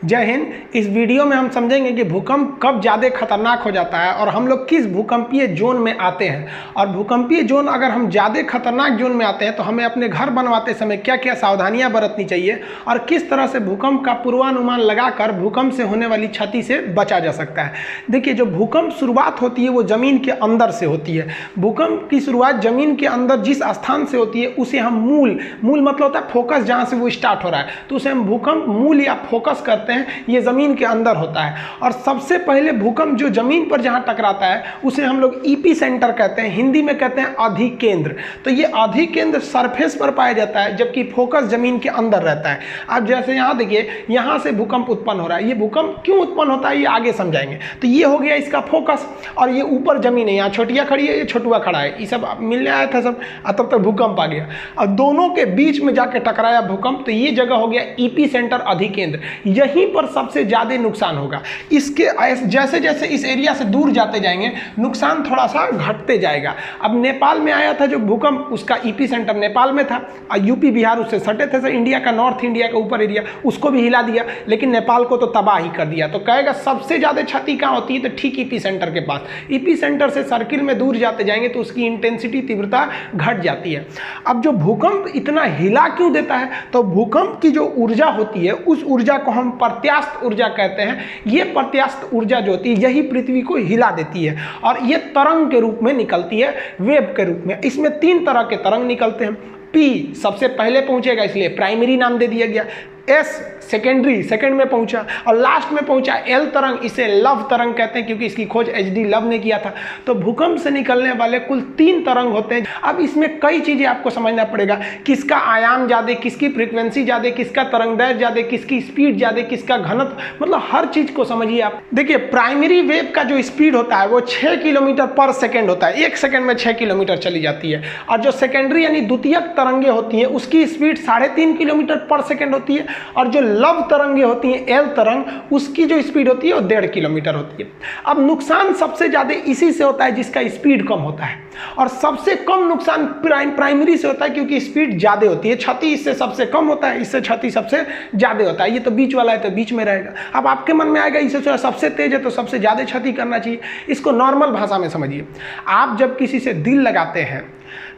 जय हिंद। इस वीडियो में हम समझेंगे कि भूकंप कब ज़्यादा खतरनाक हो जाता है और हम लोग किस भूकंपीय जोन में आते हैं। और भूकंपीय जोन अगर हम ज़्यादा खतरनाक जोन में आते हैं तो हमें अपने घर बनवाते समय क्या क्या सावधानियां बरतनी चाहिए और किस तरह से भूकंप का पूर्वानुमान लगाकर भूकंप से होने वाली क्षति से बचा जा सकता है। देखिए, जो भूकंप शुरुआत होती है वो ज़मीन के अंदर से होती है। भूकंप की शुरुआत ज़मीन के अंदर जिस स्थान से होती है उसे हम मूल मतलब होता है फोकस, जहाँ से वो स्टार्ट हो रहा है तो उसे हम भूकंप मूल या फोकस करते हैं। ये जमीन के अंदर होता है और सबसे पहले भूकंप जो जमीन पर जहां टकराता है उसे हम लोग ईपी सेंटर कहते हैं, हिंदी में कहते हैं अधिकेंद्र। तो ये अधिकेंद्र सरफेस पर पाया जाता है जबकि फोकस जमीन के अंदर रहता है। अब जैसे यहां देखिए, यहां से भूकंप उत्पन्न हो रहा है। ये भूकंप क्यों उत्पन्न होता है ये आगे समझाएंगे। तो ये हो गया इसका फोकस और ये ऊपर जमीन है, यहाँ छोटिया खड़ी है, ये छोटुआ खड़ा है, ये सब मिलने आया था सब, तब तक भूकंप आ गया और दोनों के बीच में जाके टकराया भूकंप। तो ये जगह हो गया ईपी सेंटर अधिकेंद्र। यहीं पर सबसे ज्यादा नुकसान होगा। इसके जैसे जैसे इस एरिया से दूर जाते जाएंगे नुकसान थोड़ा सा घटते जाएगा। अब नेपाल में आया था जो भूकंप, उसका ईपी सेंटर नेपाल में था और यूपी बिहार उससे सटे थे, सर इंडिया का, नॉर्थ इंडिया का ऊपर एरिया, उसको भी हिला दिया, लेकिन नेपाल को तो तबाह ही कर दिया। तो कहेगा सबसे ज्यादा क्षति कहाँ होती है, तो ठीक ईपी सेंटर के पास। ईपी सेंटर से सर्किल में दूर जाते जाएंगे तो उसकी इंटेंसिटी, तीव्रता घट जाती है। अब जो भूकंप इतना हिला क्यों देता है, तो भूकंप की जो ऊर्जा होती है उस ऊर्जा को हम प्रत्यास्थ ऊर्जा कहते हैं। ये प्रत्यास्थ ऊर्जा जो होती है यही पृथ्वी को हिला देती है और ये तरंग के रूप में निकलती है, वेव के रूप में। इसमें 3 तरह के तरंग निकलते हैं। पी सबसे पहले पहुंचेगा इसलिए प्राइमरी नाम दे दिया गया, एस सेकेंडरी, सेकंड में पहुंचा और लास्ट में पहुंचा एल तरंग, इसे लव तरंग कहते हैं क्योंकि इसकी खोज एचडी लव ने किया था। तो भूकंप से निकलने वाले कुल 3 तरंग होते हैं। अब इसमें कई चीजें आपको समझना पड़ेगा, किसका आयाम ज्यादा, किसकी फ्रीक्वेंसी ज्यादा, किसका तरंगदैर्घ्य ज्यादा, किसकी स्पीड ज्यादा, किसका घनत्व, मतलब हर चीज को समझिए आप। देखिए, प्राइमरी वेव का जो स्पीड होता है वो 6 किलोमीटर पर सेकेंड होता है, 1 सेकेंड में 6 किलोमीटर चली जाती है। और जो सेकेंडरी यानी द्वितीयक तरंगे होती है उसकी स्पीड 3.5 किलोमीटर पर सेकेंड होती है और जो लव तरंगे होती हैं, एल तरंग, उसकी जो स्पीड होती है वो 1.5 किलोमीटर होती है। अब नुकसान सबसे ज्यादा इसी से होता है जिसका स्पीड कम होता है और सबसे कम नुकसान प्राइमरी से होता है क्योंकि स्पीड ज्यादा होती है। क्षति इससे सबसे कम होता है, इससे क्षति सबसे ज्यादा होता है। ये तो बीच वाला है तो बीच में रहेगा। अब आपके मन में आएगा इससे सबसे तेज है तो सबसे ज्यादा क्षति करना चाहिए। इसको नॉर्मल भाषा में समझिए। आप जब किसी से दिल लगाते हैं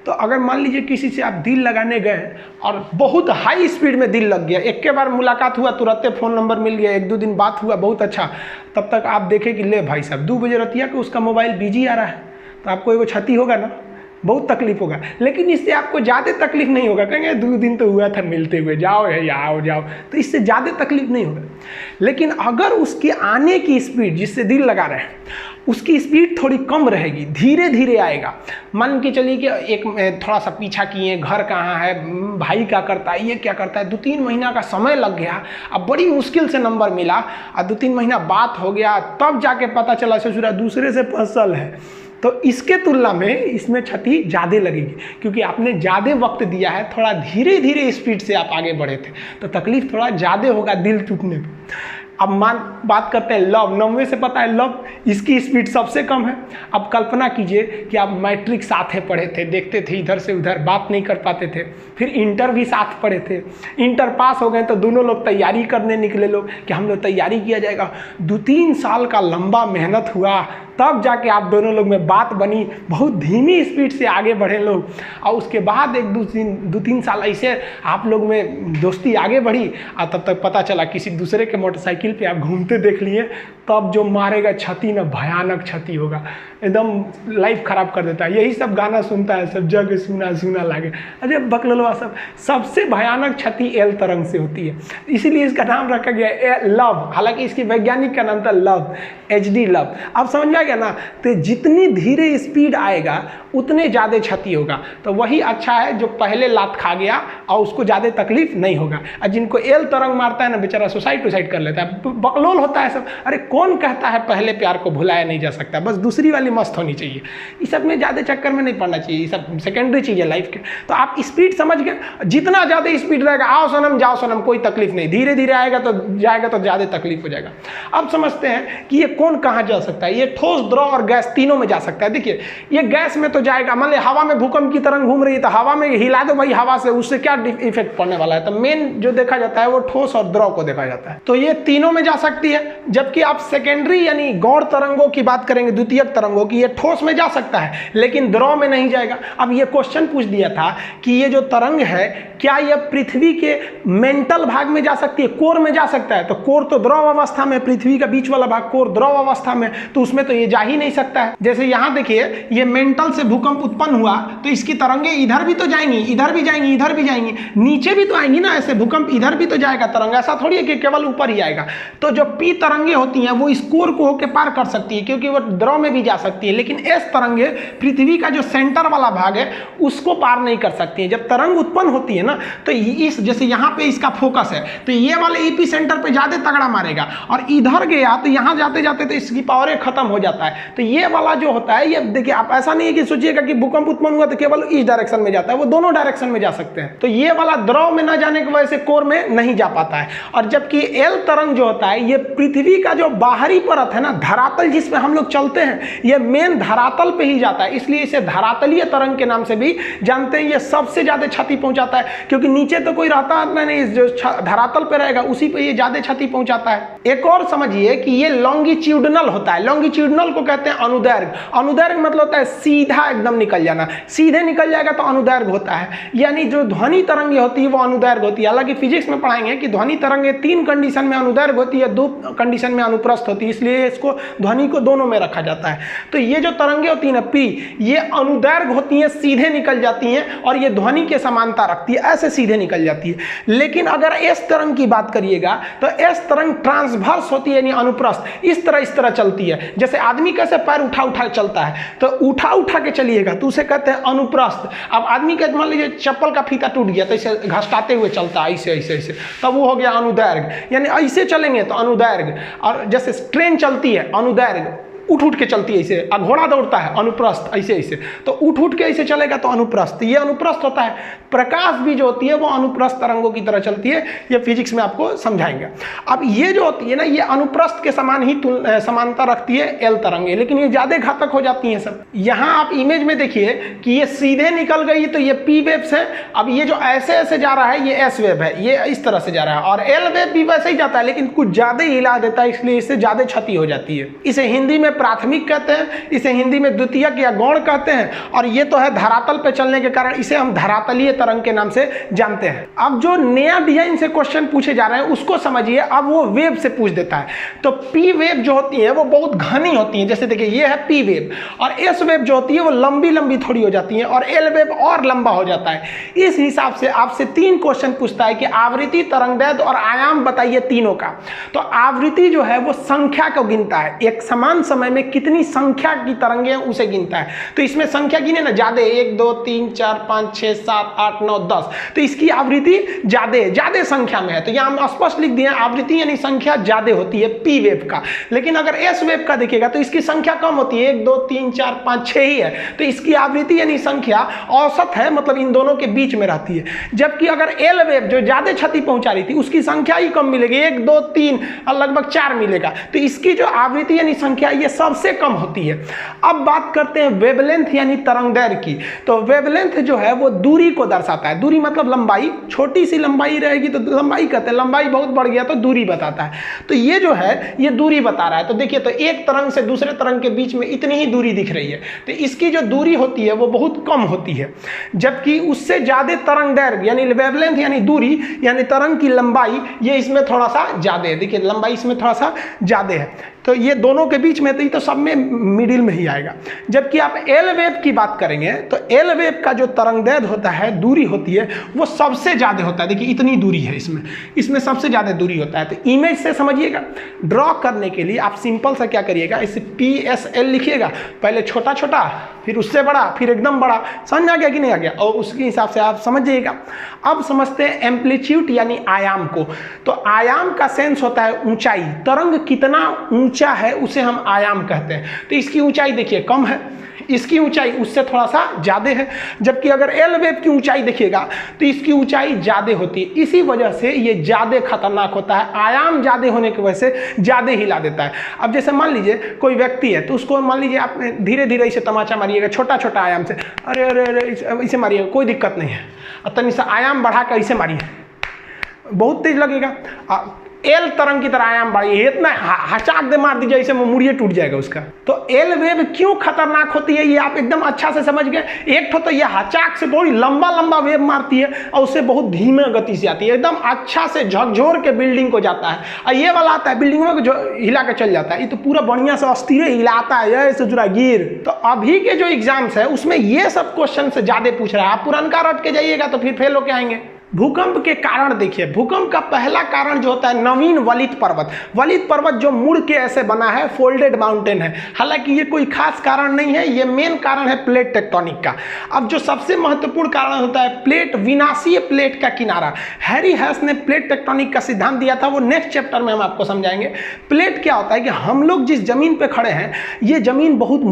तो अगर मान लीजिए किसी से आप दिल लगाने गए और बहुत हाई स्पीड में दिल लग गया, एक के बार मुलाकात हुआ, तुरंत फोन नंबर मिल गया, 1-2 दिन बात हुआ, बहुत अच्छा, तब तक आप देखें कि ले भाई साहब 2 बजे रतिया कि उसका मोबाइल बिजी आ रहा है, तो आपको एगो क्षति होगा ना, बहुत तकलीफ होगा। लेकिन इससे आपको ज़्यादा तकलीफ नहीं होगा, कहेंगे 2 दिन तो हुआ था मिलते हुए, जाओ जाओ, तो इससे ज़्यादा तकलीफ नहीं होगा। लेकिन अगर उसके आने की स्पीड, जिससे दिल लगा रहे हैं, उसकी स्पीड थोड़ी कम रहेगी, धीरे धीरे आएगा। मान के चलिए कि एक थोड़ा सा पीछा किए, घर कहाँ है, भाई क्या करता है, ये क्या करता है, 2-3 महीना का समय लग गया, अब बड़ी मुश्किल से नंबर मिला और 2-3 महीना बात हो गया, तब जाके पता चला ससुरा दूसरे से फसल है, तो इसके तुलना में इसमें क्षति ज़्यादा लगेगी क्योंकि आपने ज़्यादा वक्त दिया है, थोड़ा धीरे धीरे स्पीड से आप आगे बढ़े थे, तो तकलीफ थोड़ा ज़्यादा होगा दिल टूटने पर। अब बात करते हैं लव। 90 से पता है लव, इसकी स्पीड सबसे कम है। अब कल्पना कीजिए कि आप मैट्रिक साथ में पढ़े थे, देखते थे इधर से उधर, बात नहीं कर पाते थे, फिर इंटर भी साथ पढ़े थे, इंटर पास हो गए तो दोनों लोग तैयारी करने निकले लोग कि हम लोग तैयारी किया जाएगा। 2-3 साल का लंबा मेहनत हुआ तब जाके आप दोनों लोग में बात बनी, बहुत धीमी स्पीड से आगे बढ़े लोग और उसके बाद 1-2-3 साल ऐसे आप लोग में दोस्ती आगे बढ़ी और तब तक पता चला किसी दूसरे के मोटरसाइकिल पे आप घूमते देख लिए, तब जो मारेगा क्षति ना, भयानक क्षति होगा, एकदम लाइफ खराब कर देता है। यही सब गाना सुनता है, सब जग सुना सुना लागे, अरे बकलवा सब। सबसे भयानक क्षति एल तरंग से होती है, इसीलिए इसका नाम रखा गया लव। हालांकि इसकी वैज्ञानिक का नाम था लव, एचडी लव। अब समझ में आ गया ना, तो जितनी धीरे स्पीड आएगा उतने ज़्यादा क्षति होगा। तो वही अच्छा है जो पहले लात खा गया और उसको ज़्यादा तकलीफ नहीं होगा, और जिनको एल तरंग मारता है ना बेचारा सुसाइड कर लेता है, बकलोल होता है सब। अरे कौन कहता है पहले प्यार को भुलाया नहीं जा सकता, बस दूसरी वाली मस्त होनी चाहिए। इस सब में ज़्यादा चक्कर में नहीं पड़ना चाहिए, ये सब सेकेंडरी चीज़ है लाइफ के। तो आप स्पीड समझ गए, जितना ज़्यादा स्पीड रहेगा, आओ सनम जाओ सनम, कोई तकलीफ नहीं, धीरे धीरे आएगा तो जाएगा तो ज़्यादा तकलीफ हो जाएगा। अब समझते हैं कि ये कौन कहाँ जा सकता है। ये ठोस, द्रव और गैस तीनों में जा सकता है। देखिए, ये गैस में तो जाएगा, मान ली हवा में भूकंप की तरंग घूम रही है तो हवा में हिला दो भाई, हवा से, उससे क्या इफेक्ट पड़ने वाला है। तो मेन जो देखा जाता है वो ठोस और द्रव को देखा जाता है। तो ये तीनों लिक्विडों में जा सकती है, जबकि आप सेकेंडरी यानी गौण तरंगों की बात करेंगे, द्वितीयक तरंगों की, ये ठोस में जा सकता है लेकिन द्रव में नहीं जाएगा। अब ये क्वेश्चन पूछ दिया था कि ये जो तरंग है क्या यह पृथ्वी के मेंटल भाग में जा सकती है, कोर में जा सकता है? तो कोर तो द्रव अवस्था में, पृथ्वी का बीच वाला भाग कोर द्रव अवस्था में, तो उसमें तो ये जा ही नहीं सकता है। जैसे यहाँ देखिए ये मेंटल से भूकंप उत्पन्न हुआ तो इसकी तरंगे इधर भी तो जाएंगी, इधर भी जाएंगी, इधर भी जाएंगी, नीचे भी तो आएंगी ना, ऐसे भूकंप इधर भी तो जाएगा तरंग, ऐसा थोड़ी है कि केवल ऊपर ही आएगा। तो जो पी तरंगे होती हैं वो इस कोर को होकर पार कर सकती है क्योंकि वो द्रव में भी जा सकती है, लेकिन एस तरंगे पृथ्वी का जो सेंटर वाला भाग है उसको पार नहीं कर सकती है। जब तरंग उत्पन्न होती है ना तो इस जैसे यहाँ पे इसका फोकस है तो ये वाले एपी सेंटर पे ज्यादा तगड़ा मारेगा और इधर गया तो यहाँ जाते जाते तो इसकी पावर खत्म हो जाता है। तो ये वाला जो होता है, ये देखिए आप ऐसा नहीं है कि सोचिएगा कि भूकंप उत्पन्न हुआ तो केवल इस डायरेक्शन में जाता है, वो दोनों डायरेक्शन में जा सकते हैं। तो ये वाला द्रव में न जाने की वजह से कोर में नहीं जा पाता है। और जबकि एल तरंग जो होता है ये पृथ्वी का जो बाहरी परत है ना, धरातल जिसमें हम लोग चलते हैं, ये मेन धरातल पे ही जाता है, इसलिए इसे धरातलीय तरंग के नाम से भी जानते हैं। ये सबसे ज्यादा क्षति पहुंचाता है क्योंकि नीचे तो कोई रहता नहीं, जो धरातल पे रहेगा उसी पे ये ज्यादा क्षति पहुंचाता है। एक और समझिए कि ये लॉन्गिट्यूडनल होता है। लॉन्गिट्यूडनल को कहते हैं अनुदैर्घ्य। अनुदैर्घ्य मतलब होता है सीधा एकदम निकल जाना, सीधे निकल जाएगा तो अनुदैर्घ्य होता है। यानी जो ध्वनि तरंगे होती है वो अनुदैर्घ्य होती है। हालांकि फिजिक्स में पढ़ाएंगे कि ध्वनि तरंगे 3 कंडीशन में अनुदैर्घ्य होती है, 2 कंडीशन में अनुप्रस्थ होती है, इसलिए इसको ध्वनि को दोनों में रखा जाता है। तो ये जो तरंगे होती है ना पी, ये अनुदैर्घ्य होती है, सीधे निकल जाती हैं और ये ध्वनि के समानता रखती है, ऐसे सीधे निकल जाती है। लेकिन अगर एस तरंग की बात करिएगा तो एस तरंग ट्रांसवर्स होती है यानी अनुप्रस्थ, इस तरह चलती है। जैसे आदमी कैसे पैर उठा उठा चलता है, तो उठा उठा के चलिएगा तो उसे कहते हैं अनुप्रस्थ। अब आदमी का मान लीजिए चप्पल का फीता टूट गया तो इसे घसटाते हुए चलता है, ऐसे ऐसे ऐसे, तब वो हो गया अनुदैर्घ्य। यानी ऐसे चलेंगे तो अनुदैर्घ्य। और जैसे ट्रेन चलती है अनुदैर्घ्य, उठ उठ के चलती है ऐसे, और घोड़ा दौड़ता है अनुप्रस्थ, ऐसे ऐसे, तो उठ उठ के ऐसे चलेगा तो अनुप्रस्थ, ये अनुप्रस्थ होता है। प्रकाश भी जो होती है वो अनुप्रस्थ तरंगों की तरह चलती है, ये फिजिक्स में आपको समझाएंगे। अब ये जो होती है ना, ये अनुप्रस्थ के समान ही समानता रखती है एल तरंगे, लेकिन ये ज्यादा घातक हो जाती हैं सब। यहाँ आप इमेज में देखिए कि ये सीधे निकल गई तो ये पी वेव्स है। अब ये जो ऐसे ऐसे जा रहा है ये एस वेव है, ये इस तरह से जा रहा है, और एल वेव भी वैसे ही जाता है लेकिन कुछ ज्यादा ही हिला देता है, इसलिए इससे ज्यादा क्षति हो जाती है। इसे हिंदी में प्राथमिक कहते हैं, इसे हिंदी में द्वितीयक या गौण कहते हैं, और ये तो है धरातल पे चलने के कारण इसे हम धरातलीय तरंग के नाम से जानते हैं। अब जो नया डिजाइन से क्वेश्चन पूछे जा रहे हैं उसको समझिए। अब वो वेव से पूछ देता है, तो पी वेव जो होती है वो बहुत घनी होती है। जैसे देखिए ये है पी वेव, और एस वेव जो होती है वो लंबी लंबी थोड़ी हो जाती है, और एल वेव और लंबा हो जाता है। इस हिसाब से आपसे 3 क्वेश्चन पूछता है कि आवृत्ति, तरंगदैर्घ्य और आयाम बताइए तीनों का। तो आवृत्ति जो है वो संख्या को गिनता है, एक समान समय में कितनी संख्या की तरंगे उसे गिनता है। तो इसमें संख्या गिने ना ज्यादा, 1 2 3 4 5 6 7 8 9 10, तो इसकी आवृत्ति ज्यादा संख्या में है। तो यहाँ हम स्पष्ट लिख दिए आवृत्ति यानी संख्या ज्यादा होती है पी वेव का। लेकिन अगर एस वेव का देखिएगा तो इसकी संख्या कम होती है, 1 2 3 4 5 6 ही है, तो इसकी आवृत्ति यानी संख्या औसत है, मतलब इन दोनों के बीच में रहती है। जबकि अगर एल वेव जो ज्यादा क्षति पहुंचा रही थी उसकी संख्या ही कम मिलेगी, 1 2 3 और लगभग 4 मिलेगा, तो इसकी जो आवृत्ति यानी संख्या ये सबसे कम होती है। अब बात करते हैं वेवलेंथ यानी तरंगदैर्घ्य की। तो वेवलेंथ जो है वो दूरी को दर्शाता है। दूरी मतलब लंबाई, छोटी सी लंबाई रहेगी तो लंबाई कहते हैं, लंबाई बहुत बढ़ गया तो दूरी बताता है। तो ये जो है ये दूरी बता रहा है। तो देखिए, तो एक तरंग से दूसरे तरंग के बीच में इतनी ही दूरी दिख रही है, तो इसकी जो दूरी होती है वो बहुत कम होती है। जबकि उससे ज्यादा तरंगदैर्घ्य यानी वेवलेंथ यानी दूरी यानी तरंग की लंबाई, ये इसमें थोड़ा सा ज्यादा है। देखिए लंबाई इसमें थोड़ा सा ज्यादा है, तो ये दोनों के बीच में तो सब में मिडिल में ही आएगा। जबकि आप एल वेव की बात करेंगे तो एल वेव का जो तरंगदैर्घ्य होता है, दूरी होती है, वो सबसे ज्यादा होता है। देखिए इतनी दूरी है इसमें सबसे ज्यादा दूरी होता है। तो इमेज से समझिएगा। ड्रॉ करने के लिए आप सिंपल सा क्या करिएगा, इसे पी एस एल लिखिएगा, पहले छोटा छोटा फिर उससे बड़ा फिर एकदम बड़ा। समझ आ गया कि नहीं आ गया? और उसके हिसाब से आप समझ जाइएगा। अब समझते हैं एम्पलीट्यूड यानी आयाम को। तो आयाम का सेंस होता है ऊंचाई, तरंग कितना ऊंचा है उसे हम आयाम कहते हैं। तो इसकी ऊंचाई देखिए कम है, इसकी ऊंचाई उससे थोड़ा सा ज्यादा है। जबकि अगर एल वेव की ऊंचाई देखिएगा तो इसकी ऊंचाई ज्यादा होती है, इसी वजह से ये ज्यादा खतरनाक होता है। आयाम ज्यादा होने की वजह से ज्यादा हिला देता है। अब जैसे मान लीजिए कोई व्यक्ति है, तो उसको मान लीजिए आप धीरे धीरे इसे तमाचा मारिएगा, छोटा छोटा आयाम से, अरे अरे अरे इसे मारिएगा, कोई दिक्कत नहीं है। और तनी सा आयाम बढ़ा कर इसे मारिए, बहुत तेज लगेगा। एल तरंग की तरह आयाम बढ़ी है, इतना हचाक दे मार दीजिए इसे मुड़िए टूट जाएगा उसका। तो एल वेव क्यों खतरनाक होती है ये आप एकदम अच्छा से समझ गए। एक तो ये हचाक से बहुत लंबा लंबा वेव मारती है और उससे बहुत धीमे गति से आती है, एकदम अच्छा से झकझोर के बिल्डिंग को जाता है। और ये वाला आता है बिल्डिंग में जो हिला के चल जाता है, ये तो पूरा बढ़िया से अस्थिर हिलाता है ऐसे जुड़ा गिर। तो अभी के जो एग्जाम्स है उसमें ये सब क्वेश्चन से ज्यादा पूछ रहा है, आप पुरानका रट के जाइएगा तो फिर फेल होके आएंगे। भूकंप के कारण देखिए, भूकंप का पहला कारण जो होता है नवीन वलित पर्वत। वलित पर्वत जो मुड़ के ऐसे बना है, फोल्डेड माउंटेन है। हालांकि ये कोई खास कारण नहीं है, ये मेन कारण है प्लेट टेक्टोनिक का। अब जो सबसे महत्वपूर्ण कारण होता है प्लेट, विनाशीय प्लेट का किनारा। हैरी हैस ने प्लेट टेक्टोनिक का सिद्धांत दिया था, वो नेक्स्ट चैप्टर में हम आपको समझाएंगे। प्लेट क्या होता है कि हम लोग जिस जमीन पे खड़े हैं ये जमीन बहुत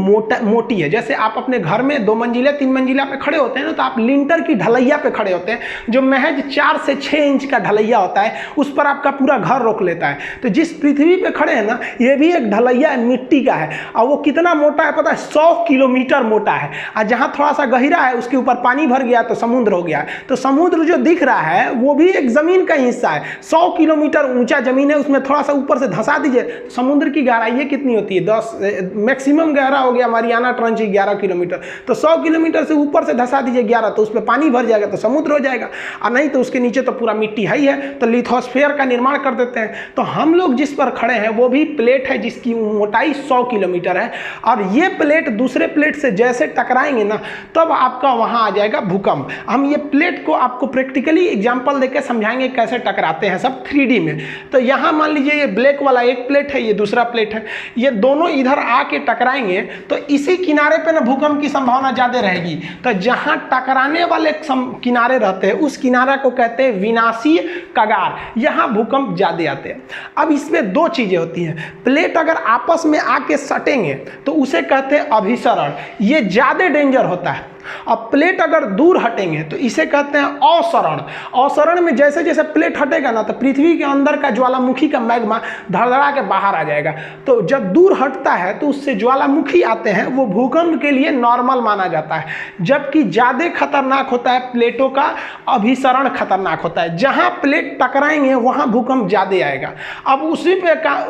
मोटी है। जैसे आप अपने घर में 2 मंजिला 3 मंजिला पे खड़े होते हैं ना, तो आप लिंटर की ढलैया पे खड़े होते हैं जो महज 4 से 6 इंच का ढलैया होता है, उस पर आपका पूरा घर रोक लेता है। तो जिस पृथ्वी पे खड़े हैं ना, ये भी एक ढलैया मिट्टी का है और वो कितना मोटा है पता है, 100 किलोमीटर मोटा है। और जहाँ थोड़ा सा गहरा है उसके ऊपर पानी भर गया तो समुद्र हो गया। तो समुद्र जो दिख रहा है वो भी एक जमीन का हिस्सा है। 100 किलोमीटर ऊंचा जमीन है, उसमें थोड़ा सा ऊपर से धंसा दीजिए, समुद्र की गहराई कितनी होती है, 10 मैक्सिमम गहरा हो गया मारियाना ट्रंच 11 किलोमीटर। तो 100 किलोमीटर से ऊपर से धंसा दीजिए 11, तो उस पर पानी भर जाएगा तो समुद्र हो जाएगा। और नहीं तो उसके नीचे तो पूरा मिट्टी है ही है, तो लिथोस्फीयर का निर्माण कर देते हैं। तो हम लोग जिस पर खड़े हैं वो भी प्लेट है जिसकी मोटाई 100 किलोमीटर है। और ये प्लेट दूसरे प्लेट से जैसे टकराएंगे ना, तब आपका वहां आ जाएगा भूकंप। हम ये प्लेट को आपको प्रैक्टिकली एग्जांपल देकर समझाएंगे कैसे टकराते हैं, सब 3D में। तो यहाँ मान लीजिए ये ब्लैक वाला एक प्लेट है, ये दूसरा प्लेट है, ये दोनों इधर आके टकराएंगे तो इसी किनारे पे ना भूकंप की संभावना ज्यादा रहेगी। तो जहां टकराने वाले किनारे रहते हैं उस किनारा को कहते हैं विनाशीय कगार, यहां भूकंप ज्यादा आते हैं। अब इसमें 2 चीजें होती हैं। प्लेट अगर आपस में आके सटेंगे तो उसे कहते हैं अभिसरण, ये ज्यादा डेंजर होता है। और प्लेट अगर दूर हटेंगे तो इसे कहते हैं अवसरण। अवसरण में जैसे जैसे प्लेट हटेगा ना तो पृथ्वी के अंदर का ज्वालामुखी का मैग्मा धड़धड़ा के बाहर आ जाएगा। तो जब दूर हटता है तो उससे ज्वालामुखी आते हैं, वो भूकंप के लिए नॉर्मल माना जाता है। जबकि ज्यादा खतरनाक होता है प्लेटों का अभिसरण खतरनाक होता है, जहां प्लेट टकराएंगे वहां भूकंप ज्यादा आएगा। अब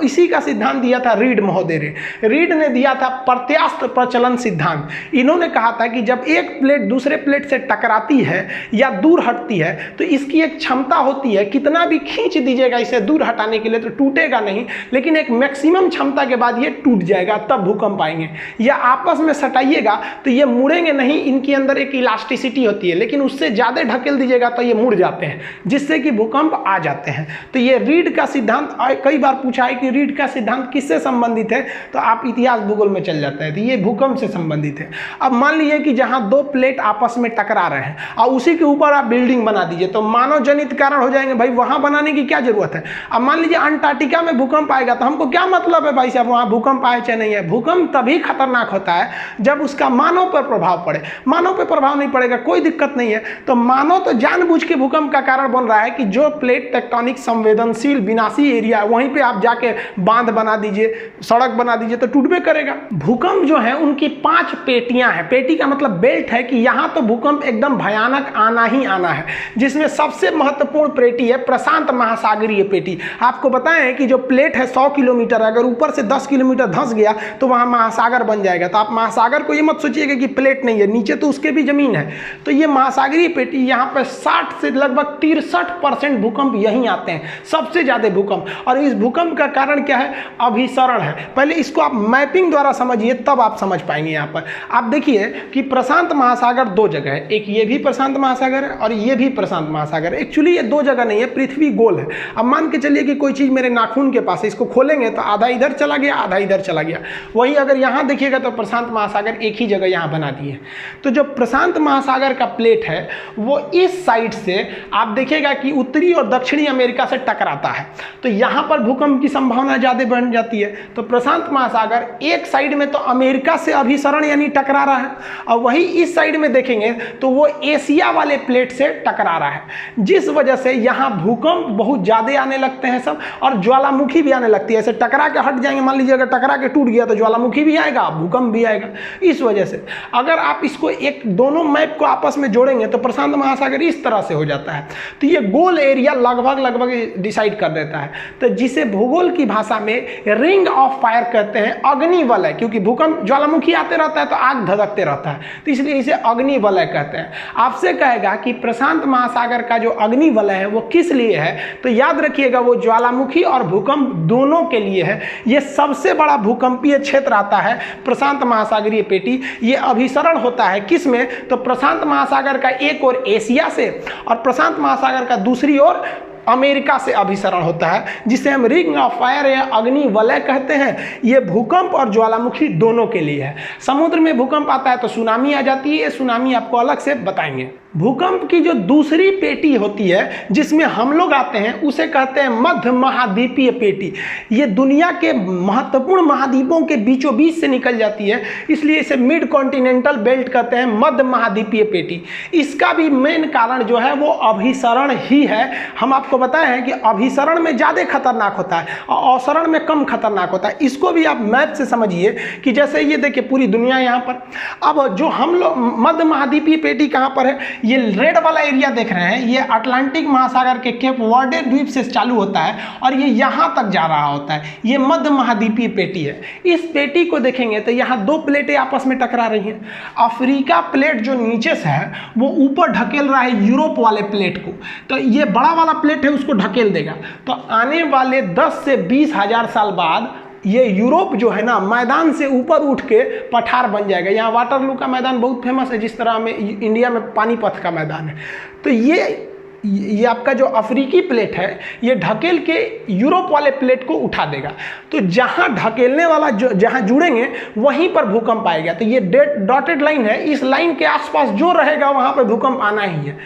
इसी का सिद्धांत दिया था रीड महोदय ने। रीड ने दिया था प्रत्यास्थ प्रचलन सिद्धांत। इन्होंने कहा था कि जब एक प्लेट दूसरे प्लेट से टकराती है या दूर हटती है तो इसकी एक क्षमता होती है, कितना भी खींच दीजिएगा इसे दूर हटाने के लिए तो टूटेगा नहीं, लेकिन एक मैक्सिमम क्षमता के बाद ये टूट जाएगा, तब भूकंप आएंगे। या आपस में सटाइएगा तो ये मुड़ेंगे नहीं, इनके अंदर एक इलास्टिसिटी होती है, लेकिन उससे ज्यादा ढकेल दीजिएगा तो ये मुड़ जाते हैं, जिससे कि भूकंप आ जाते हैं। तो ये रीड का सिद्धांत कई बार पूछा है कि रीड का सिद्धांत किससे संबंधित है, तो आप इतिहास भूगोल में चल जाता है, तो ये भूकंप से संबंधित है। अब मान लीजिए कि जहां 2 प्लेट आपस में टकरा रहे हैं और उसी के ऊपर आप बिल्डिंग बना दीजिए तो मानव जनित कारण हो जाएंगे, भाई वहां बनाने की क्या जरूरत है। अब मान लीजिए अंटार्कटिका में भूकंप आएगा तो हमको क्या मतलब है भाई साहब वहां भूकंप आए चाहे नहीं है। भूकंप तभी खतरनाक होता है जब उसका मानव पर प्रभाव पड़े। मानव पर प्रभाव नहीं पड़ेगा कोई दिक्कत नहीं है। तो मानव तो जानबूझ के भूकंप का कारण बन रहा है कि जो प्लेट टेक्टोनिक संवेदनशील विनाशी एरिया वहीं पे आप जाके बांध बना दीजिए, सड़क बना दीजिए तो टूटबे करेगा। भूकंप जो है उनकी 5 पेटियां हैं। पेटी का मतलब बेल्ट है कि यहां तो भूकंप एकदम भयानक आना ही आना है, जिसमें सबसे महत्वपूर्ण पेटी है प्रशांत महासागरीय पेटी। आपको बताएं कि जो प्लेट है 100 किलोमीटर, अगर ऊपर से 10 किलोमीटर धंस गया तो वहां महासागर बन जाएगा। तो आप महासागर को ये मत सोचिएगा कि प्लेट नहीं है, नीचे तो उसके भी जमीन है। तो ये महासागरीय पेटी, यहाँ पर 60 से लगभग 63% भूकंप यहीं आते हैं, सबसे ज्यादा भूकंप। और इस भूकंप का कारण क्या है, अभिसरण है। पहले इसको आप मैपिंग द्वारा समझिए तब आप समझ पाएंगे। यहाँ पर आप देखिए कि प्रशांत महासागर 2 जगह है, एक ये भी प्रशांत महासागर है और ये भी प्रशांत महासागर है। एक्चुअली ये 2 जगह नहीं है, पृथ्वी गोल है। अब मान के चलिए कि कोई चीज मेरे नाखून के पास है, इसको खोलेंगे तो आधा इधर चला गया आधा इधर चला गया। वही अगर यहाँ देखिएगा तो प्रशांत महासागर एक ही जगह यहाँ बना दिए। तो जो प्रशांत महासागर का प्लेट है वो इस साइड से आप देखिएगा कि उत्तरी और दक्षिणी अमेरिका से टकराता है, तो यहाँ पर भूकंप की संभावना ज्यादा बढ़ जाती है। तो प्रशांत महासागर एक साइड में तो अमेरिका से अभिसरण यानी टकरा रहा है और वही इस साइड में देखेंगे तो वो एशिया वाले प्लेट से टकरा रहा है, जिस वजह से यहाँ भूकंप बहुत ज़्यादा आने लगते हैं सब, और ज्वालामुखी भी आने लगती है। ऐसे टकरा के हट जाएंगे, मान लीजिए अगर टकरा के टूट गया तो ज्वालामुखी भी आएगा, भूकंप भी आएगा। इस वजह से अगर आप इसको एक दोनों मैप को आपस में जोड़ेंगे तो प्रशांत महासागर इस तरह से हो जाता है। तो ये गोल एरिया लगभग डिसाइड कर देता है, तो जिसे भूगोल की भाषा में रिंग ऑफ फायर कहते हैं, अग्नि वलय, क्योंकि भूकंप ज्वालामुखी आते रहता है तो आग धधकते रहता है, तो इसलिए इसे अग्नि वलय कहते हैं। आपसे कहेगा कि प्रशांत महासागर का जो अग्नि वलय है वो किस लिए है, तो याद रखिएगा वो ज्वालामुखी और भूकंप दोनों के लिए है। ये सबसे बड़ा भूकंपीय क्षेत्र आता है प्रशांत महासागरीय पेटी। ये अभिसरण होता है किस में, तो प्रशांत महासागर का एक ओर एशिया से और प्रशांत महासागर का दूसरी ओर अमेरिका से अभिसरण होता है, जिसे हम रिंग ऑफ फायर या अग्नि वलय कहते हैं। ये भूकंप और ज्वालामुखी दोनों के लिए है। समुद्र में भूकंप आता है तो सुनामी आ जाती है, सुनामी आपको अलग से बताएंगे। भूकंप की जो दूसरी पेटी होती है जिसमें हम लोग आते हैं उसे कहते हैं मध्य महाद्वीपीय पेटी। ये दुनिया के महत्वपूर्ण महाद्वीपों के बीचों बीच से निकल जाती है, इसलिए इसे मिड कॉन्टिनेंटल बेल्ट कहते हैं, मध्य महाद्वीपीय पेटी। इसका भी मेन कारण जो है वो अभिसरण ही है। हम आपको बताए हैं कि अभिसरण में ज़्यादा खतरनाक होता है और अवसरण में कम खतरनाक होता है। इसको भी आप मैप से समझिए कि जैसे ये देखिए पूरी दुनिया यहाँ पर, अब जो हम लोग मध्य महाद्वीपीय पेटी कहाँ पर है, ये रेड वाला एरिया देख रहे हैं, ये अटलांटिक महासागर के केप वर्डे द्वीप से चालू होता है और ये यहाँ तक जा रहा होता है। ये मध्य महाद्वीपीय पेटी है। इस पेटी को देखेंगे तो यहाँ दो प्लेटें आपस में टकरा रही हैं। अफ्रीका प्लेट जो नीचे से है वो ऊपर ढकेल रहा है यूरोप वाले प्लेट को, तो ये बड़ा वाला प्लेट है उसको ढकेल देगा। तो आने वाले 10 से 20 हजार साल बाद ये यूरोप जो है ना मैदान से ऊपर उठ के पठार बन जाएगा। यहाँ वाटरलू का मैदान बहुत फेमस है, जिस तरह में इंडिया में पानीपत का मैदान है। तो ये आपका जो अफ्रीकी प्लेट है ये ढकेल के यूरोप वाले प्लेट को उठा देगा। तो जहाँ ढकेलने वाला जो जहाँ जुड़ेंगे वहीं पर भूकंप आएगा। तो ये डॉटेड लाइन है, इस लाइन के आसपास जो रहेगा वहाँ पर भूकंप आना ही है।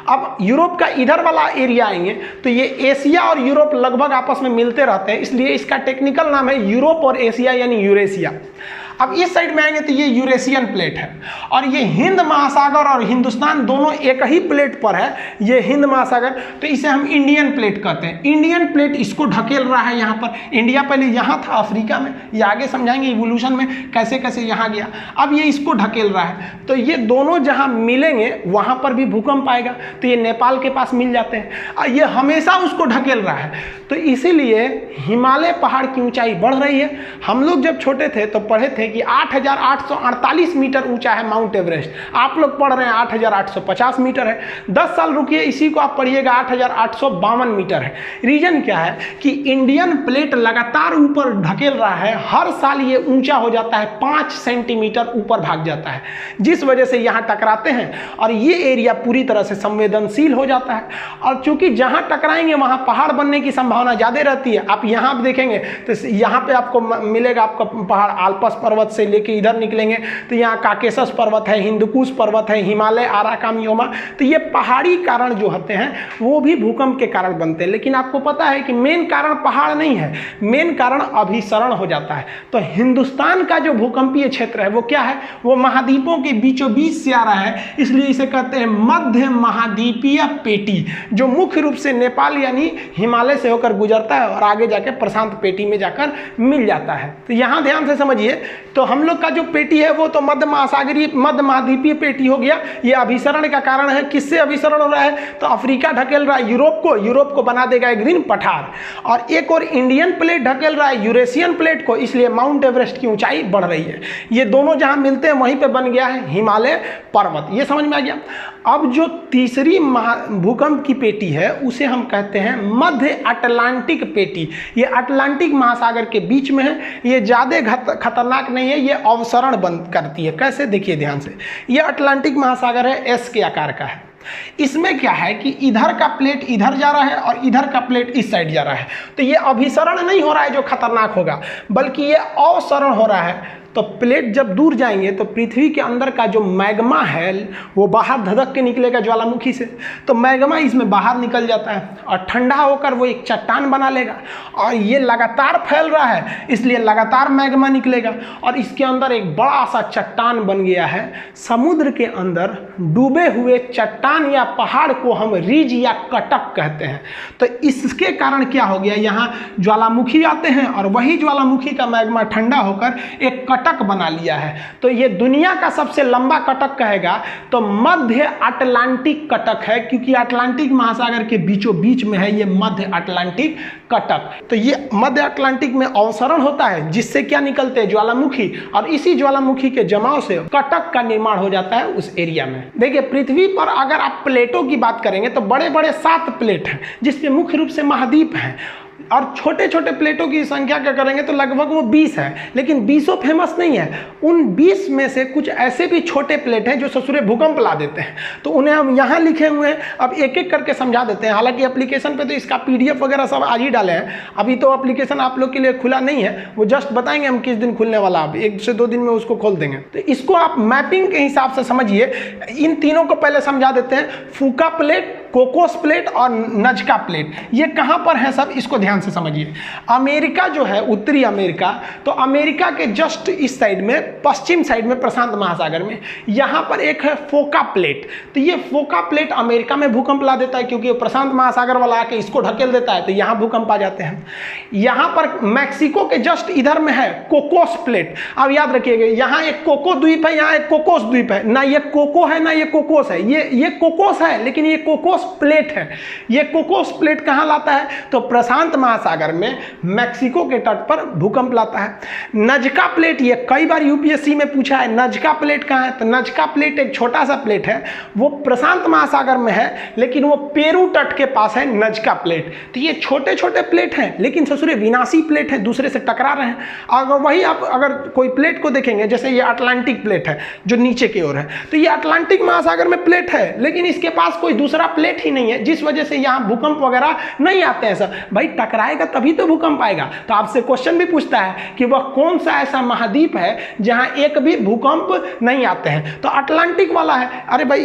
अब यूरोप का इधर वाला एरिया आएंगे तो ये एशिया और यूरोप लगभग आपस में मिलते रहते हैं, इसलिए इसका टेक्निकल नाम है यूरोप और एशिया यानी यूरेशिया। अब इस साइड में आएंगे तो ये यूरेशियन प्लेट है और ये हिंद महासागर और हिंदुस्तान दोनों एक ही प्लेट पर है, ये हिंद महासागर, तो इसे हम इंडियन प्लेट कहते हैं। इंडियन प्लेट इसको ढकेल रहा है यहाँ पर। इंडिया पहले यहाँ था अफ्रीका में, ये आगे समझाएंगे इवोल्यूशन में कैसे कैसे यहाँ गया। अब ये इसको ढकेल रहा है, तो ये दोनों जहाँ मिलेंगे वहाँ पर भी भूकंप आएगा। तो ये नेपाल के पास मिल जाते हैं और ये हमेशा उसको ढकेल रहा है। तो इसीलिए हिमालय पहाड़ की ऊंचाई बढ़ रही है। हम लोग जब छोटे थे तो पढ़े थे कि 8,848 मीटर ऊंचा है माउंट एवरेस्ट। आप लोग पढ़ रहे हैं 8,850 मीटर है। 10 साल रुकिए, इसी को आप पढ़िएगा 8,852 मीटर है। रीजन क्या है कि इंडियन प्लेट लगातार ऊपर ढकेल रहा है, हर साल ये ऊंचा हो जाता है, 5 सेंटीमीटर ऊपर भाग जाता है, जिस वजह से यहाँ टकराते हैं और ये एरिया पूरी तरह से संवेदनशील हो जाता है। और चूंकि जहाँ टकराएंगे वहाँ पहाड़ बनने की संभावना ज़्यादा रहती है। आप यहाँ पे देखेंगे तो यहाँ पे आपको मिलेगा आपका पहाड़, आल्पस पर्वत से लेके इधर निकलेंगे तो यहाँ काकेशस पर्वत है, हिंदुकुश पर्वत है, हिमालय, आराकामियोमा। तो ये पहाड़ी कारण जो होते हैं वो भी भूकंप के कारण बनते हैं। लेकिन आपको पता है कि मेन कारण पहाड़ नहीं है, मेन कारण अभिसरण हो जाता है। तो हिंदुस्तान का जो भूकंपीय क्षेत्र है वो क्या है, वो महाद्वीपों के बीचों बीच से आ रहा है, इसलिए इसे कहते हैं मध्य महाद्वीपीय पेटी, जो मुख्य रूप से नेपाल यानी हिमालय से होकर गुजरता है और आगे जाके प्रशांत पेटी में जाकर मिल जाता है। तो यहाँ ध्यान से समझिए, तो हम लोग का जो पेटी है वो तो मध्य महाद्वीपीय पेटी हो गया। ये अभिसरण का कारण है। किससे अभिसरण हो रहा है, तो अफ्रीका ढकेल रहा है यूरोप को बना देगा एक दिन पठार, और एक और इंडियन प्लेट ढकेल रहा है यूरेशियन प्लेट को, इसलिए माउंट एवरेस्ट की ऊंचाई बढ़ रही है। ये दोनों जहां मिलते हैं वहीं पे बन गया है हिमालय पर्वत। ये समझ में आ गया। अब जो तीसरी भूकंप की पेटी है उसे हम कहते हैं मध्य अटलांटिक पेटी। ये अटलांटिक महासागर के बीच में है, ये ज़्यादा खतरनाक नहीं है, ये अवसरण बंद करती है। कैसे, देखिए ध्यान से। ये अटलांटिक महासागर है, एस के आकार का है। इसमें क्या है कि इधर का प्लेट इधर जा रहा है और इधर का प्लेट इस साइड जा रहा है। तो ये अभिसरण नहीं हो रहा है जो खतरनाक होगा, बल्कि ये अवसरण हो रहा है। तो तो प्लेट जब दूर जाएंगे तो पृथ्वी के अंदर का जो मैग्मा है वो बाहर धधक के निकलेगा ज्वालामुखी से, तो मैग्मा इसमें बाहर निकल जाता है और ठंडा होकर वो एक चट्टान बना लेगा और ये लगातार फैल रहा है इसलिए लगातार मैग्मा निकलेगा और इसके अंदर एक बड़ा सा चट्टान बन गया है। समुद्र के अंदर डूबे हुए चट्टान या पहाड़ को हम रिज या कटक कहते हैं। तो इसके कारण क्या हो गया, यहाँ ज्वालामुखी आते हैं और वही ज्वालामुखी का मैग्मा ठंडा होकर एक कटक बना लिया है। तो ये दुनिया का सबसे लंबा कटक कहेगा तो मध्य अटलांटिक कटक है, क्योंकि अटलांटिक महासागर के बीचों बीच में है ये मध्य अटलांटिक कटक। तो ये मध्य अटलांटिक में अवसरण होता है जिससे क्या निकलते हैं, ज्वालामुखी, और इसी ज्वालामुखी के जमाव से कटक का निर्माण हो जाता है उस एरिया में। देखिए पृथ्वी पर अगर आप प्लेटों की बात करेंगे तो बड़े बड़े 7 प्लेट हैं जिसमें मुख्य रूप से महाद्वीप हैं, और छोटे छोटे प्लेटों की संख्या क्या करेंगे तो लगभग वो 20 है, लेकिन 20 फेमस नहीं है। उन 20 में से कुछ ऐसे भी छोटे प्लेट हैं जो ससुरे भूकंप ला देते हैं, तो उन्हें हम यहाँ लिखे हुए हैं। अब एक एक करके समझा देते हैं। हालांकि एप्लीकेशन पे तो इसका PDF वगैरह सब आज ही डाले हैं, अभी तो एप्लीकेशन आप लोग के लिए खुला नहीं है, वो जस्ट बताएंगे हम किस दिन खुलने वाला, अब 1 से 2 दिन में उसको खोल देंगे। तो इसको आप मैपिंग के हिसाब से समझिए। इन तीनों को पहले समझा देते हैं, फूका प्लेट, कोकोस प्लेट और नजका प्लेट, ये कहाँ पर है सब इसको ध्यान से समझिए। अमेरिका जो है, उत्तरी अमेरिका, तो अमेरिका के जस्ट इस साइड में, पश्चिम साइड में प्रशांत महासागर में, यहाँ पर एक है फोका प्लेट। तो ये फोका प्लेट अमेरिका में भूकंप ला देता है क्योंकि प्रशांत महासागर वाला आके इसको ढकेल देता है, तो यहाँ भूकंप आ जाते हैं। यहाँ पर मैक्सिको के जस्ट इधर में है कोकोस प्लेट। अब याद रखिएगा, यहाँ एक कोको द्वीप है, यहाँ एक कोकोस द्वीप है, ना ये कोको है ना ये कोकोस है, ये कोकोस है लेकिन ये कोकोस प्लेट है। ये कोकोस प्लेट कहां लाता है तो प्रशांत महासागर में मैक्सिको के तट पर भूकंप लाता है। नजका प्लेट, ये कई बार यूपीएससी में पूछा है, नजका प्लेट कहां है, तो नजका प्लेट एक छोटा सा प्लेट है, वो प्रशांत महासागर में है लेकिन वो पेरू तट के पास है नजका प्लेट। तो ये छोटे छोटे प्लेट हैं लेकिन ससुरे विनाशी प्लेट है, दूसरे से टकरा रहे हैं। अगर वही आप अगर कोई प्लेट को देखेंगे, जैसे ये अटलांटिक प्लेट है जो नीचे की ओर है, तो ये अटलांटिक महासागर में प्लेट है लेकिन इसके पास कोई दूसरा प्लेट ही नहीं है, जिस वजह से यहां भूकंप वगैरह नहीं आते हैं सर। भाई टकराएगा तभी तो भूकंप आएगा। तो आपसे क्वेश्चन भी पूछता है कि वह कौन सा ऐसा महाद्वीप है जहां एक भी भूकंप नहीं आते हैं, तो अटलांटिक वाला है। अरे भाई